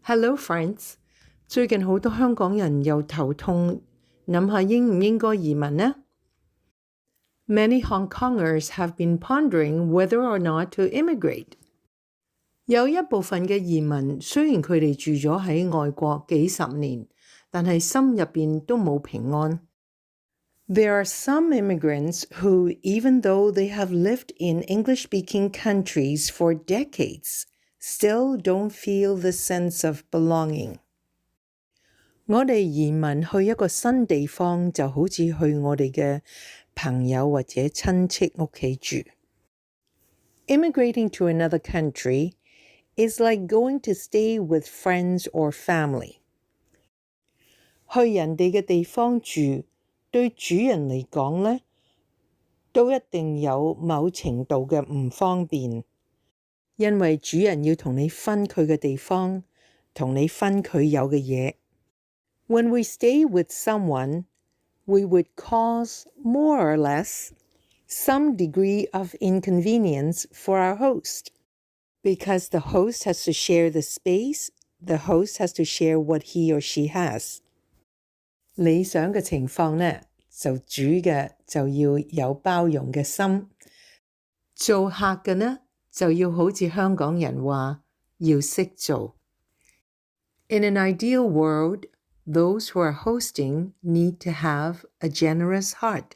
Hello, friends。最近好多香港人又頭痛，諗下應唔應該移民呢？ Many Hong Kongers have been pondering whether or not to immigrate. 有一部分嘅移民雖然佢哋住咗喺外國幾十年，但係心入邊都冇平安。There are some immigrants who, even though they have lived in English-speaking countries for decades, still don't feel the sense of belonging. 我哋移民去一個新地方，就好似去我哋嘅朋友或者親戚屋企住。Immigrating to another country is like going to stay with friends or family. 去人哋嘅地方住，對主人嚟講呢，都一定有某程度嘅唔方便，因為主人要同你分佢嘅地方，同你分佢有嘅嘢。When we stay with someone, we would cause more or less some degree of inconvenience for our host. Because the host has to share the space, the host has to share what he or she has. 理想嘅情況呢，就主嘅就要有包容嘅心，做客嘅呢，就要好似香港人話，要識做。In an ideal world, those who are hosting need to have a generous heart,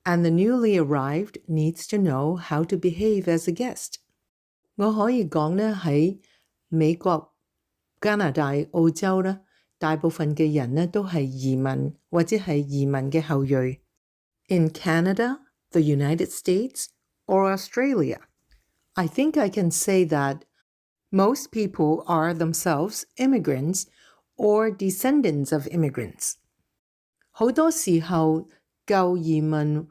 and the newly arrived needs to know how to behave as a guest. 我可以講呢，喺美國、加拿大、澳洲呢，大部分嘅人呢都係移民或者係移民嘅後裔。In Canada, the United States, or Australia, I think I can say that most people are themselves immigrants or descendants of immigrants. 好多時候，舊移民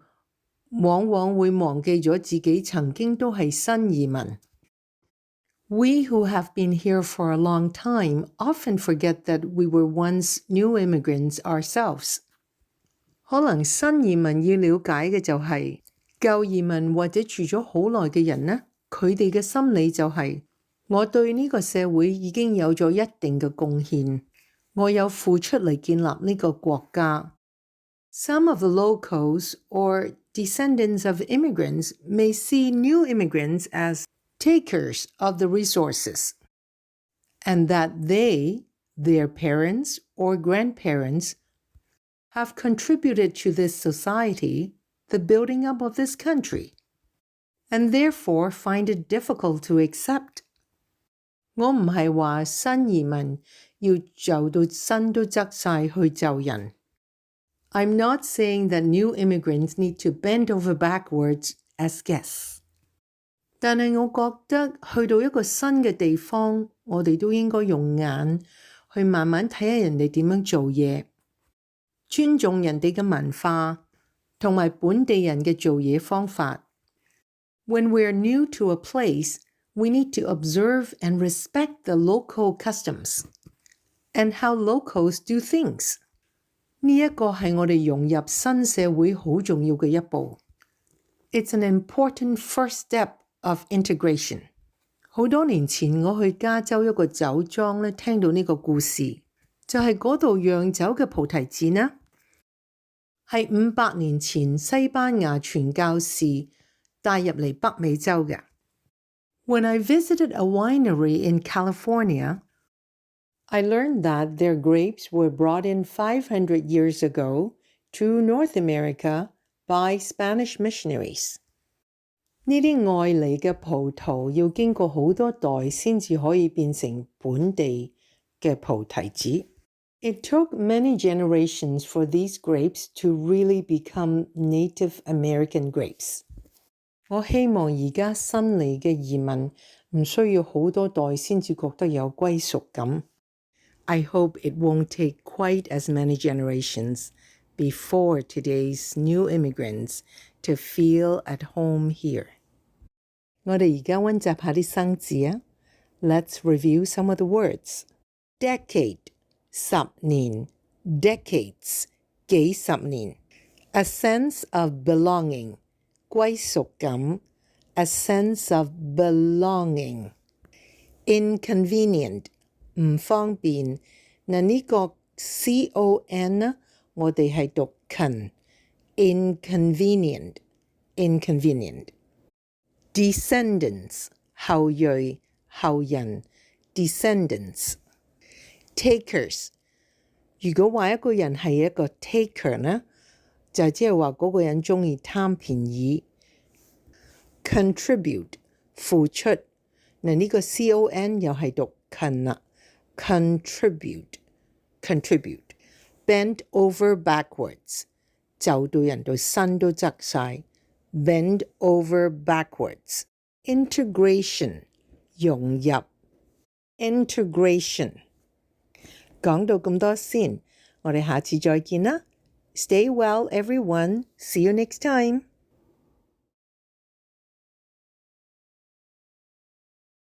往往會忘記咗自己曾經都係新移民。We who have been here for a long time often forget that we were once new immigrants ourselves. 可能新移民要了解嘅就係，舊移民或者住咗好耐嘅人呢，佢哋嘅心理就係，我對呢個社會已經有咗一定嘅貢獻，我有付出嚟建立呢個國家。Some of the locals or descendants of immigrants may see new immigrants as takers of the resources, and that they, their parents or grandparents, have contributed to this society, the building up of this country, and therefore find it difficult to accept. 我唔係話新移民要就到身都側晒去就人。I'm not saying that new immigrants need to bend over backwards as guests. 但係我覺得去到一個新嘅地方，我哋都應該用眼去慢慢睇下人哋點樣做嘢，尊重人哋嘅文化同埋本地人嘅做嘢方法。When we're new to a place, we need to observe and respect the local customs and how locals do things. 呢一個係我哋融入新社會好重要嘅一步。It's an important first step of integration. 好多年前我去加州一個酒莊咧，聽到呢個故事，就係嗰度釀酒嘅菩提子呢，係500年前西班牙傳教士帶入嚟北美洲嘅。When I visited a winery in California, I learned that their grapes were brought in 500 years ago to North America by Spanish missionaries. 呢啲外嚟嘅葡萄要經過好多代先至可以變成本地嘅葡提子。It took many generations for these grapes to really become Native American grapes. 我希望而家新嚟嘅移民唔需要好多代先至覺得有歸屬感。I hope it won't take quite as many generations before today's new immigrants to feel at home here. 我哋而家溫習下啲生字啊。Let's review some of the words. Decade, 10年 decades, 幾十年 A sense of belonging, 歸屬感 A sense of belonging. Inconvenient, 唔方便。嗱呢個 con 呢，我哋係讀近 inconvenient。Descendants 後裔後人 descendants。Takers 如果話一個人係一個 taker 呢，就即係話嗰個人鍾意貪便宜。Contribute 付出，嗱呢個 con 又係讀近啦。Contribute。Bend over backwards 就到人到身都側晒。Bend over backwards。Integration 融入。Integration。講到咁多先，我哋下次再見啦。Stay well, everyone. See you next time.